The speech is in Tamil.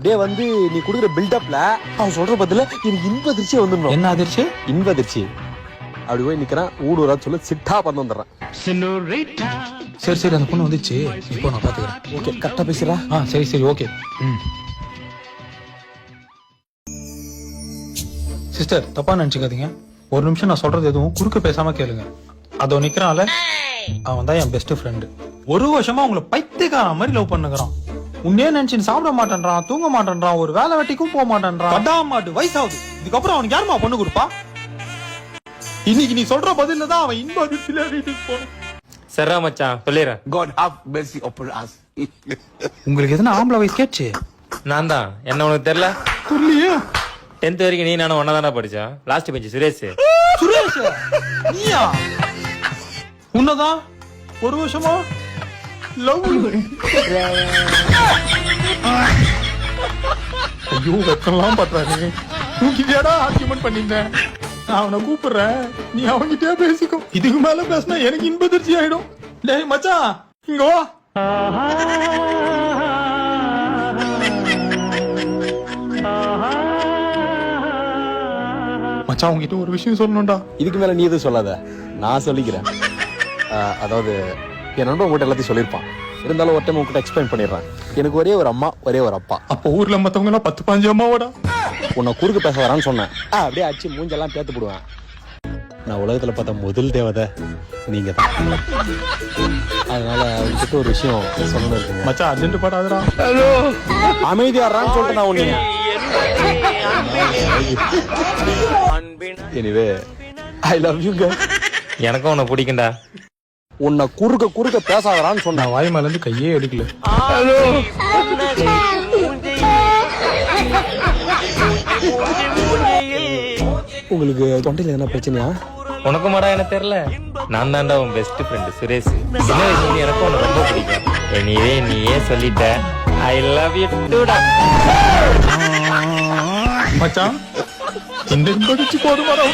அப்படியே வந்து நீ குடுக்குற பில்டப்ல அவன் சொல்ற பதில எனக்கு இன்ப அதிர்ச்சியே வந்துடணும். என்ன அதிர்ச்சி? இன்ப அதிர்ச்சி. அப்படி போய் நிக்கிறான், ஊடுறா சொல்ல சிட்டா பண்ண வந்துடுறான். சரி சரி, அந்த பொண்ணு வந்துச்சு, இப்போ நான் பாத்துக்கிறேன். ஓகே, கரெக்டா பேசுறா. சரி சரி, ஓகே. சிஸ்டர், தப்பா நினைச்சுக்காதீங்க. ஒரு நிமிஷம் நான் சொல்றது எதுவும் குறுக்க பேசாம கேளுங்க. அதோ நிக்கிறான்ல, அவன் தான் என் பெஸ்ட் ஃப்ரெண்டு. ஒரு வருஷமா உங்களை பைத்தியக்கார மாதிரி லவ் பண்ணுகிறான். உன்னே நினைச்சு சாப்பிட மாட்டேன்றான், தூங்க மாட்டேன்றான், ஒரு வேலை வெட்டிக்கும் போக மாட்டேன்றான். அடாமாட்டு வயசாகுது, இதுக்கப்புறம் அவனுக்கு யாருமா பொண்ணு கொடுப்பா? இன்னைக்கு நீ சொல்ற பதில தான் அவன் இன்ப அதிர்ச்சியில வீட்டுக்கு போனான். சரா மச்சான், சொல்லிடுறேன். God have mercy upon us. உங்களுக்கு எதுனா ஆம்பளை வயசு கேட்சு? நான் தான். என்ன உனக்கு தெரியல? புரியலையே. 10th வரைக்கும் நீ நானும் ஒன்னா தானே படிச்சேன். Last bench Suresh. சுரேஷ் நீயா? உன்னதான் ஒரு வருஷமா லவ். ஐயோ, வெக்கலாம் பண்றானே. தூக்கிட்டியாடா ஆர்கியூமெண்ட் பண்ணிருந்தேன். நான் அவனை கூப்பிடுறேன், நீ அவன்கிட்டயே பேசிக்கோ. இதுக்கு மேல பேசினா எனக்கு இன்பதிர்ச்சி ஆயிடும். டேய் மச்சான், இங்க வா. மச்சான், உங்ககிட்ட ஒரு விஷயம் சொல்லணும்டா. இதுக்கு மேல நீ எதுவும் சொல்லாத, நான் சொல்லிக்கிறேன். அதாவது என் நண்பன் உங்ககிட்ட எல்லாத்தையும் சொல்லியிருப்பான். இருந்தாலும் ஒரு டைம் உங்ககிட்ட எக்ஸ்பிளைன் பண்ணிடுறேன். எனக்கு ஒரே ஒரு அம்மா, ஒரே ஒரு அப்பா. அப்ப ஊர்ல மத்தவங்க எல்லாம் 10-15 அம்மாவோடா. உன்னை குறுக்கு பேச வரான்னு சொன்னேன். அப்படியே அடிச்சு மூஞ்செல்லாம் பேத்து போடுவேன். நான் உலகத்துல பார்த்த முதல் தேவதை நீங்க தான். அதனால உங்ககிட்ட ஒரு விஷயம் சொல்லணும் இருக்குங்க. மச்சான், அர்ஜென்ட் படாதடா. அமைதியாடுறான்னு சொல்லிட்டு நான் ஒண்ணு. Anyway, I love you girl. எனக்கும் உன்னை பிடிக்கும்டா. உன்னை குறுக்க பேசாதடான்னு சொன்னேன். நான் வாய் மேல இருந்து கையே எடுக்கல. உங்களுக்கு தொண்டையில என்ன பிரச்சனையா? உனக்கு மாடா எனக்கு தெரியல. நான் தான்டா உன் பெஸ்ட் ஃப்ரெண்ட் சுரேஷ். சின்ன வயசுல எனக்கும் உனக்கு ரொம்ப பிடிக்கும். எனிவே நீயே சொல்லிட்ட. ஐ லவ் யூ டூடா. மச்சான், இந்த இன்பதிர்ச்சி போதுமாடா.